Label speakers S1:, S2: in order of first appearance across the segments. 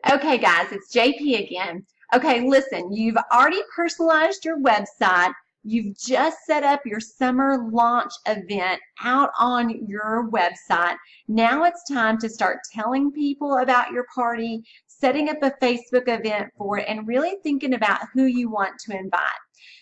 S1: Okay, guys, it's JP again. Okay, listen, you've already personalized your website. You've just set up your summer launch event out on your website. Now it's time to start telling people about your party, setting up a Facebook event for it, and really thinking about who you want to invite.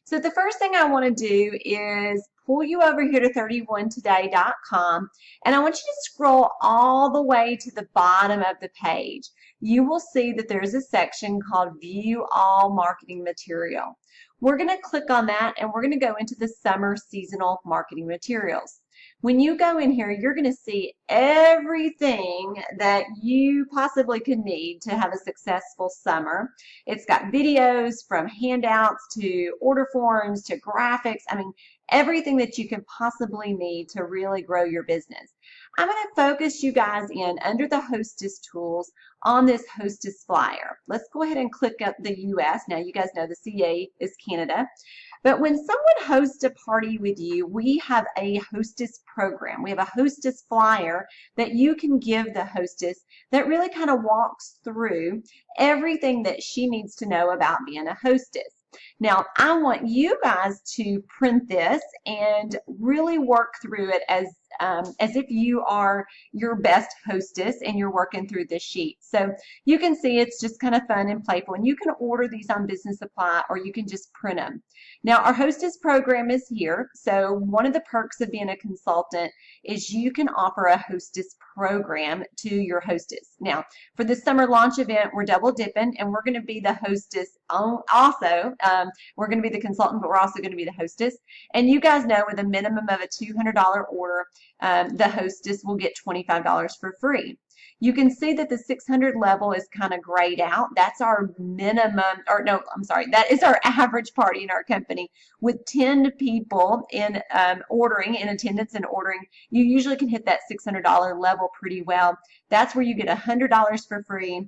S1: So the first thing I want to do is pull you over here to 31today.com, and I want you to scroll all the way to the bottom of the page. You will see that there's a section called View All Marketing Material. We're going to click on that and we're going to go into the Summer Seasonal Marketing Materials. When you go in here, you're going to see everything that you possibly could need to have a successful summer. It's got videos from handouts to order forms to graphics. I mean, everything that you can possibly need to really grow your business. I'm going to focus you guys in under the Hostess tools on this Hostess flyer. Let's go ahead and click up the US. Now you guys know the CA is Canada. But when someone hosts a party with you, we have a Hostess program. We have a Hostess flyer that you can give the hostess that really kind of walks through everything that she needs to know about being a hostess. Now, I want you guys to print this and really work through it as if you are your best hostess and you're working through this sheet. So you can see it's just kind of fun and playful, and you can order these on Business Supply or you can just print them. Now, our Hostess program is here. So one of the perks of being a consultant is you can offer a Hostess program to your hostess. Now, for the summer launch event, we're double dipping and we're going to be the hostess also. We're going to be the consultant, but we're also going to be the hostess. And you guys know with a minimum of a $200 order, the hostess will get $25 for free. You can see that the 600 level is kind of grayed out. That's our minimum, or no, I'm sorry, that is our average party in our company. With 10 people in ordering, in attendance and ordering, you usually can hit that $600 level pretty well. That's where you get $100 for free.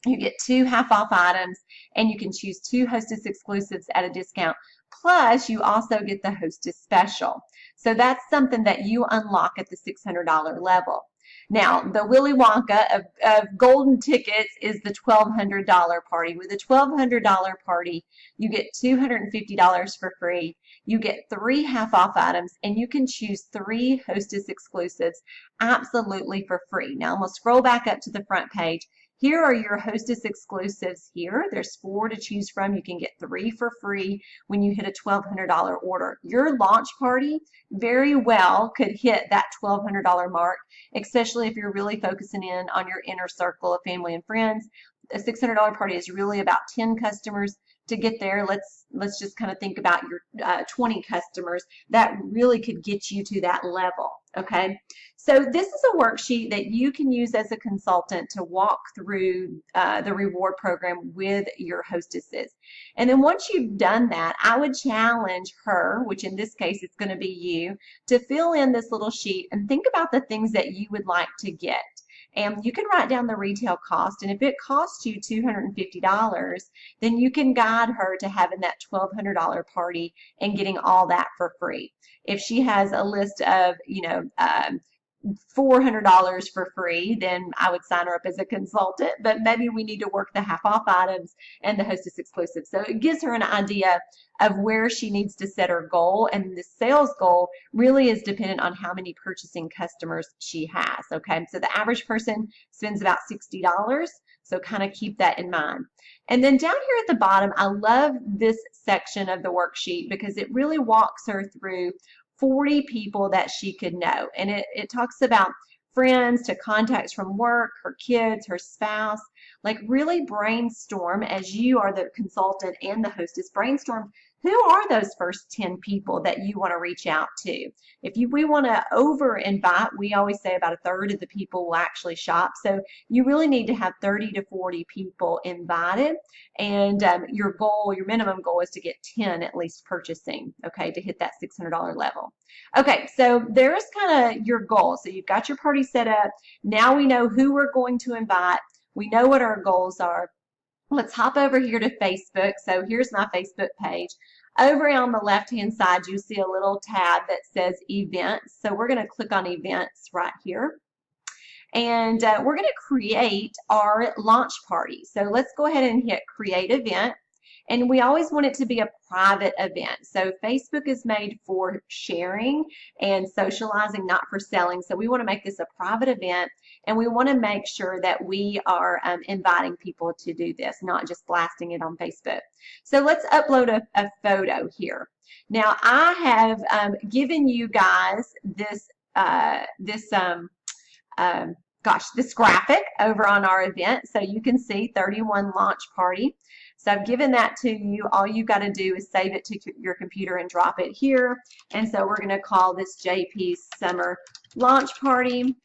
S1: You get 2 half-off items, and you can choose 2 Hostess Exclusives at a discount. Plus, you also get the Hostess Special. So that's something that you unlock at the $600 level. Now, the Willy Wonka of golden tickets is the $1,200 party. With a $1,200 party, you get $250 for free. You get 3 half-off items, and you can choose 3 Hostess Exclusives absolutely for free. Now, I'm going to scroll back up to the front page. Here are your Hostess Exclusives here. There's 4 to choose from. You can get 3 for free when you hit a $1,200 order. Your launch party very well could hit that $1,200 mark, especially if you're really focusing in on your inner circle of family and friends. A $600 party is really about 10 customers. To get there, let's just kind of think about your 20 customers. That really could get you to that level, okay? So this is a worksheet that you can use as a consultant to walk through the reward program with your hostesses. And then once you've done that, I would challenge her, which in this case is going to be you, to fill in this little sheet and think about the things that you would like to get. And you can write down the retail cost, and if it costs you $250, then you can guide her to having that $1,200 party and getting all that for free. If she has a list of, $400 for free, then I would sign her up as a consultant, but maybe we need to work the half-off items and the Hostess Exclusive. So it gives her an idea of where she needs to set her goal, and the sales goal really is dependent on how many purchasing customers she has, okay? So the average person spends about $60, so kind of keep that in mind. And then down here at the bottom, I love this section of the worksheet because it really walks her through 40 people that she could know. And it talks about friends to contacts from work, her kids, her spouse. Like really brainstorm, as you are the consultant and the hostess, brainstorm who are those first 10 people that you want to reach out to. If we want to over invite, we always say about 1/3 of the people will actually shop. So you really need to have 30 to 40 people invited, and your minimum goal is to get 10 at least purchasing, okay, to hit that $600 level. Okay, so there's kind of your goal. So you've got your party set up. Now we know who we're going to invite. We know what our goals are. Let's hop over here to Facebook. So here's my Facebook page. Over on the left-hand side, you see a little tab that says Events. So we're going to click on Events right here. And we're going to create our launch party. So let's go ahead and hit create event. And we always want it to be a private event. So Facebook is made for sharing and socializing, not for selling. So we want to make this a private event, and we want to make sure that we are inviting people to do this, not just blasting it on Facebook. So let's upload a photo here. Now I have given you guys this this graphic over on our event, so you can see 31 launch party. So I've given that to you. All you got to do is save it to your computer and drop it here. And so we're going to call this JP's Summer Launch Party.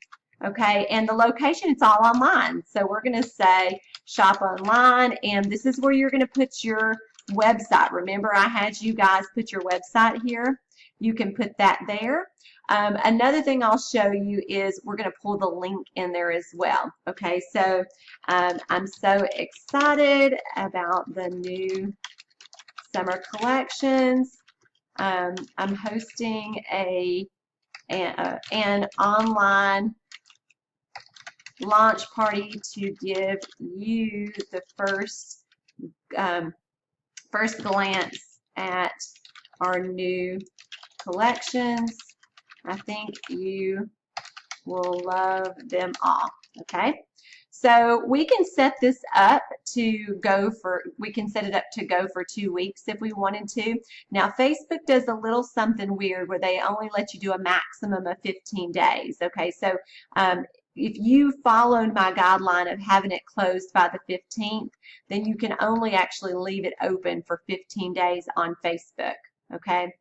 S1: Okay, and the location, it's all online. So we're going to say shop online, and this is where you're going to put your website. Remember, I had you guys put your website here. You can put that there. Another thing I'll show you is we're going to pull the link in there as well. Okay, so I'm so excited about the new summer collections. I'm hosting an online launch party to give you the first glance at our new collections. I think you will love them all. Okay, so we can set this up to go for, we can set it up to go for 2 weeks if we wanted to. Now Facebook does a little something weird where they only let you do a maximum of 15 days. Okay, so if you followed my guideline of having it closed by the 15th, then you can only actually leave it open for 15 days on Facebook. Okay,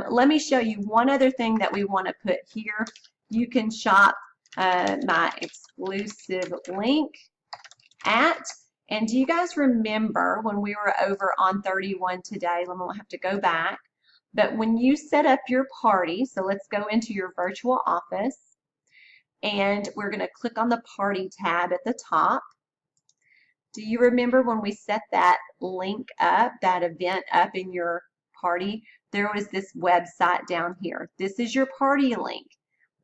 S1: let me show you one other thing that we want to put here. You can shop my exclusive link at, and do you guys remember when we were over on 31 today? I won't have to go back, but when you set up your party, so let's go into your virtual office, and we're going to click on the party tab at the top. Do you remember when we set that link up, that event up in your party? There was this website down here. This is your party link.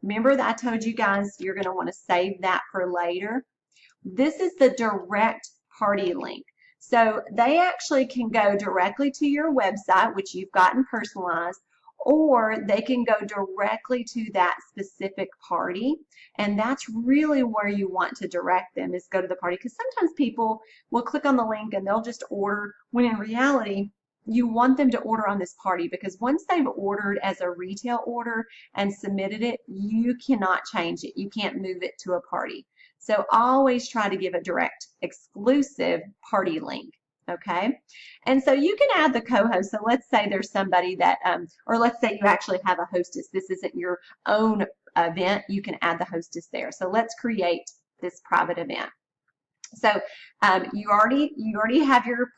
S1: Remember that I told you guys you're going to want to save that for later? This is the direct party link. So they actually can go directly to your website, which you've gotten personalized, or they can go directly to that specific party, and that's really where you want to direct them, is go to the party, because sometimes people will click on the link and they'll just order, when in reality you want them to order on this party, because once they've ordered as a retail order and submitted it, you cannot change it. You can't move it to a party. So always try to give a direct exclusive party link. Okay, and so you can add the co-host. So let's say there's somebody that, or let's say you actually have a hostess. This isn't your own event. You can add the hostess there. So let's create this private event. So you already have your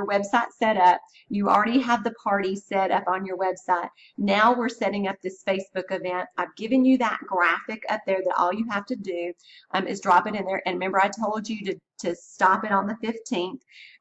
S1: website set up. You already have the party set up on your website. Now we're setting up this Facebook event. I've given you that graphic up there that all you have to do is drop it in there. And remember, I told you to stop it on the 15th.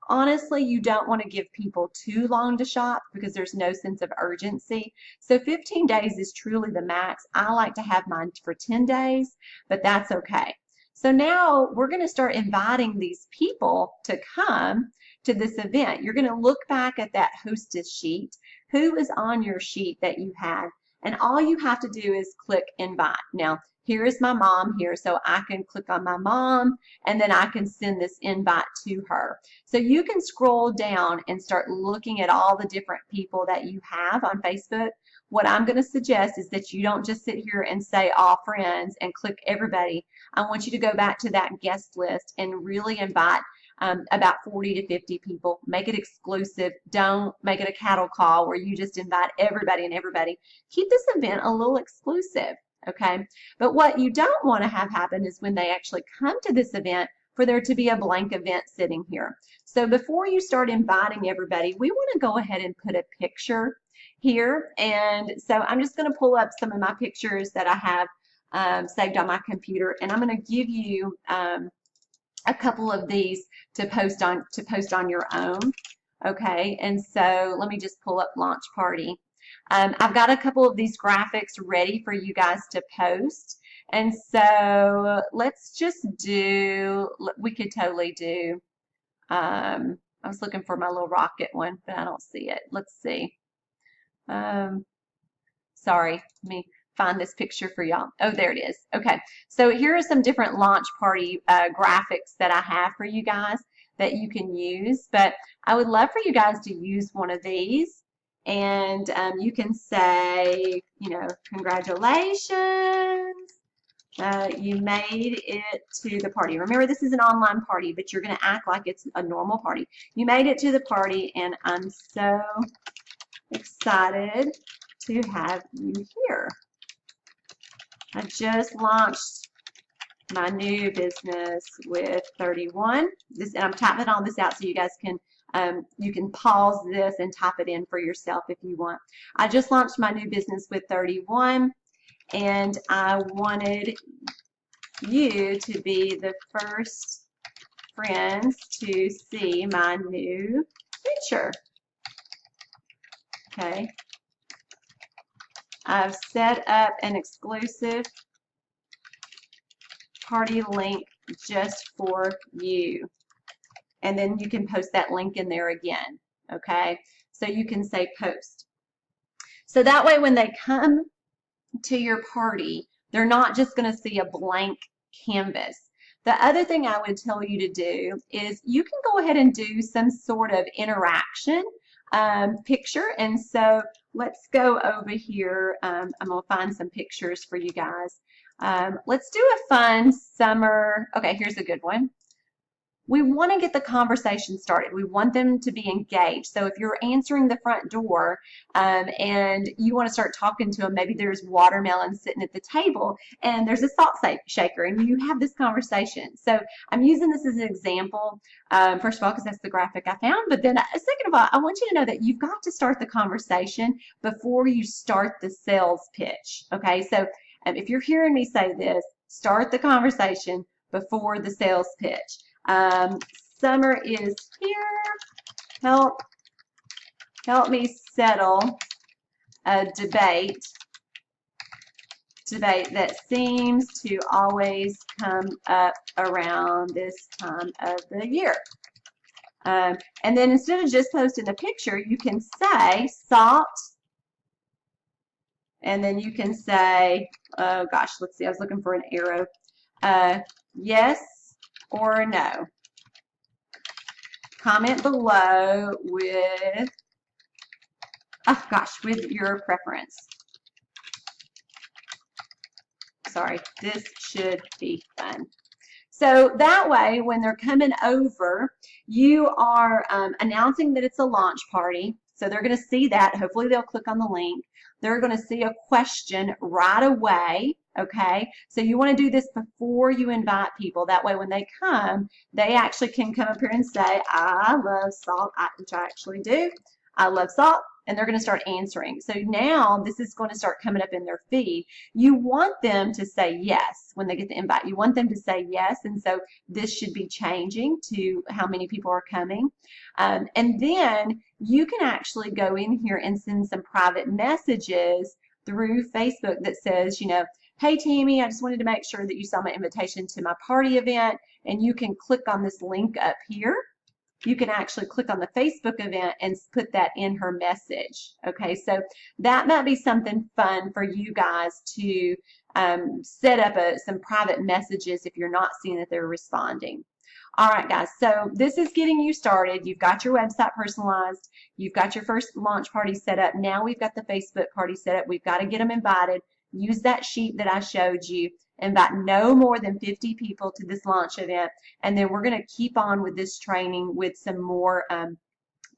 S1: Honestly, you don't want to give people too long to shop because there's no sense of urgency. So 15 days is truly the max. I like to have mine for 10 days, but that's okay. So now we're going to start inviting these people to come to this event. You're going to look back at that hostess sheet. Who is on your sheet that you had? And all you have to do is click invite. Now, here is my mom here, so I can click on my mom, and then I can send this invite to her. So you can scroll down and start looking at all the different people that you have on Facebook. What I'm going to suggest is that you don't just sit here and say all friends and click everybody. I want you to go back to that guest list and really invite about 40 to 50 people. Make it exclusive. Don't make it a cattle call where you just invite everybody and everybody. Keep this event a little exclusive, okay? But what you don't want to have happen is when they actually come to this event, for there to be a blank event sitting here. So before you start inviting everybody, we want to go ahead and put a picture here. And so I'm just going to pull up some of my pictures that I have saved on my computer, and I'm going to give you a couple of these to post on your own. Okay, and so let me just pull up launch party. I've got a couple of these graphics ready for you guys to post, And so let's just do, we could totally do, I was looking for my little rocket one, but I don't see it. Let's see. Sorry, let me find this picture for y'all. Oh, there it is. Okay, so here are some different launch party graphics that I have for you guys that you can use, but I would love for you guys to use one of these, and you can say, you know, congratulations, you made it to the party. Remember, this is an online party, but you're going to act like it's a normal party. You made it to the party, and I'm so excited to have you here. I just launched my new business with 31. And I'm typing all this out so you guys can you can pause this and type it in for yourself if you want. I just launched my new business with 31, and I wanted you to be the first friends to see my new picture. Okay. I've set up an exclusive party link just for you. And then you can post that link in there again. Okay. So you can say post. So that way when they come to your party, they're not just going to see a blank canvas. The other thing I would tell you to do is you can go ahead and do some sort of interaction picture. And so let's go over here. I'm going to find some pictures for you guys. Let's do a fun summer. Okay, here's a good one. We want to get the conversation started. We want them to be engaged. So if you're answering the front door and you want to start talking to them, maybe there's watermelon sitting at the table and there's a salt shaker and you have this conversation. So I'm using this as an example, first of all, because that's the graphic I found. But then second of all, I want you to know that you've got to start the conversation before you start the sales pitch. Okay, so if you're hearing me say this, start the conversation before the sales pitch. Summer is here. Help me settle a debate that seems to always come up around this time of the year. And then instead of just posting a picture, you can say salt, and then you can say, oh gosh, let's see, I was looking for an arrow. Yes or no. Comment below with, oh gosh, with your preference. Sorry, this should be fun. So that way, when they're coming over, you are announcing that it's a launch party. So they're going to see that. Hopefully they'll click on the link. They're going to see a question right away. Okay, so you want to do this before you invite people. That way when they come, they actually can come up here and say, I love salt, which I actually do. I love salt. And they're going to start answering. So now this is going to start coming up in their feed. You want them to say yes when they get the invite. You want them to say yes. And so this should be changing to how many people are coming. And then you can actually go in here and send some private messages through Facebook that says, you know, hey, Tammy, I just wanted to make sure that you saw my invitation to my party event. And you can click on this link up here. You can actually click on the Facebook event and put that in her message. Okay, so that might be something fun for you guys to set up some private messages if you're not seeing that they're responding. All right, guys, so this is getting you started. You've got your website personalized. You've got your first launch party set up. Now we've got the Facebook party set up. We've got to get them invited. Use that sheet that I showed you. Invite no more than 50 people to this launch event, and then we're going to keep on with this training with some more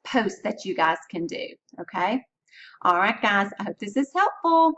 S1: posts that you guys can do. Okay? All right, guys, I hope this is helpful.